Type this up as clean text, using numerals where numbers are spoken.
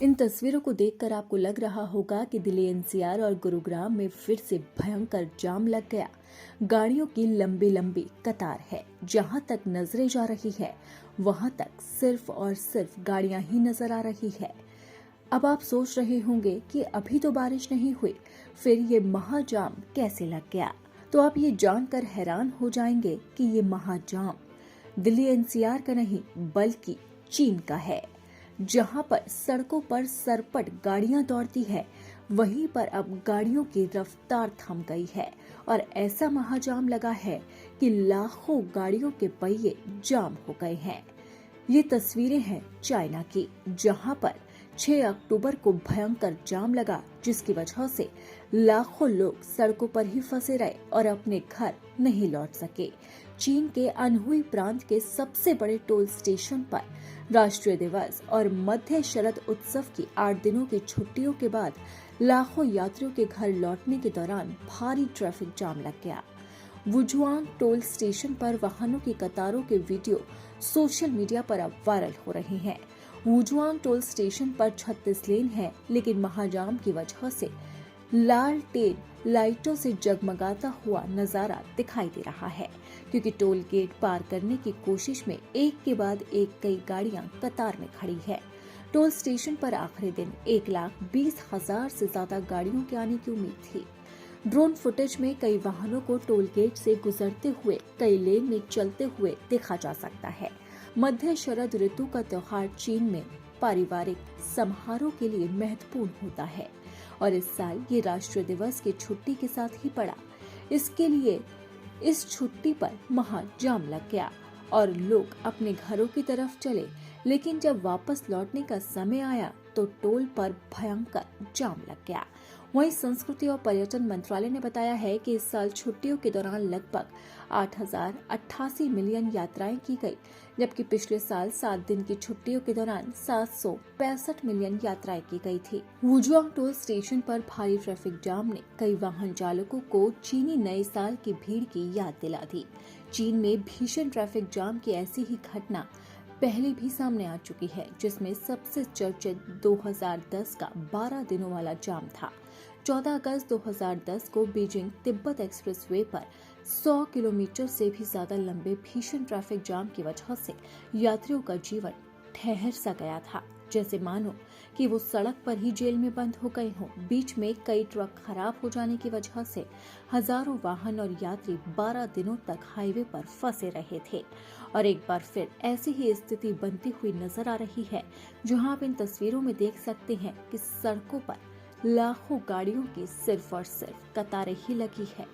इन तस्वीरों को देखकर आपको लग रहा होगा कि दिल्ली एनसीआर और गुरुग्राम में फिर से भयंकर जाम लग गया। गाड़ियों की लंबी लंबी कतार है। जहां तक नजरें जा रही है वहां तक सिर्फ और सिर्फ गाड़ियां ही नजर आ रही है। अब आप सोच रहे होंगे कि अभी तो बारिश नहीं हुई, फिर ये महाजाम कैसे लग गया। तो आप ये जानकर हैरान हो जाएंगे कि ये महाजाम दिल्ली एनसीआर का नहीं बल्कि चीन का है। जहां पर सड़कों पर सरपट गाड़ियां दौड़ती है, वहीं पर अब गाड़ियों की रफ्तार थम गई है और ऐसा महाजाम लगा है कि लाखों गाड़ियों के पहिए जाम हो गए हैं। ये तस्वीरें हैं चाइना की, जहां पर 6 अक्टूबर को भयंकर जाम लगा, जिसकी वजह से लाखों लोग सड़कों पर ही फंसे रहे और अपने घर नहीं लौट सके। चीन के अनहुई प्रांत के सबसे बड़े टोल स्टेशन पर राष्ट्रीय दिवस और मध्य शरद उत्सव की 8 दिनों की छुट्टियों के बाद लाखों यात्रियों के घर लौटने के दौरान भारी ट्रैफिक जाम लग गया। वुजुआंग टोल स्टेशन पर वाहनों की कतारों के वीडियो सोशल मीडिया पर अब वायरल हो रहे हैं। वुजुआंग टोल स्टेशन पर 36 लेन है, लेकिन महाजाम की वजह से लाल टेल लाइटों से जगमगाता हुआ नजारा दिखाई दे रहा है, क्योंकि टोल गेट पार करने की कोशिश में एक के बाद एक कई गाड़ियां कतार में खड़ी है। टोल स्टेशन पर आखिरी दिन 1,20,000 से ज्यादा गाड़ियों के आने की उम्मीद थी। ड्रोन फुटेज में कई वाहनों को टोल गेट से गुजरते हुए कई लेन में चलते हुए देखा जा सकता है। मध्य शरद ऋतु का त्योहार चीन में पारिवारिक समारोह के लिए महत्वपूर्ण होता है और इस साल ये राष्ट्रीय दिवस की छुट्टी के साथ ही पड़ा। इसके लिए इस छुट्टी पर महाजाम लग गया और लोग अपने घरों की तरफ चले, लेकिन जब वापस लौटने का समय आया तो टोल पर भयंकर जाम लग गया। वहीं संस्कृति और पर्यटन मंत्रालय ने बताया है कि इस साल छुट्टियों के दौरान लगभग 8,088 मिलियन यात्राएं की गई, जबकि पिछले साल 7 दिन की छुट्टियों के दौरान 765 मिलियन यात्राएं की गई थी। वुजुआंग टोल स्टेशन पर भारी ट्रैफिक जाम ने कई वाहन चालकों को चीनी नए साल की भीड़ की याद दिला दी। चीन में भीषण ट्रैफिक जाम की ऐसी ही घटना पहले भी सामने आ चुकी है, जिसमें सबसे चर्चित 2010 का 12 दिनों वाला जाम था। 14 अगस्त 2010 को बीजिंग तिब्बत एक्सप्रेसवे पर 100 किलोमीटर से भी ज्यादा लंबे भीषण ट्रैफिक जाम की वजह से यात्रियों का जीवन ठहर सा गया था, जैसे मानो कि वो सड़क पर ही जेल में बंद हो गए हों। बीच में कई ट्रक खराब हो जाने की वजह से हजारों वाहन और यात्री 12 दिनों तक हाईवे पर फंसे रहे थे और एक बार फिर ऐसी ही स्थिति बनती हुई नजर आ रही है, जहां आप इन तस्वीरों में देख सकते हैं कि सड़कों पर लाखों गाड़ियों की सिर्फ और सिर्फ कतारें ही लगी है।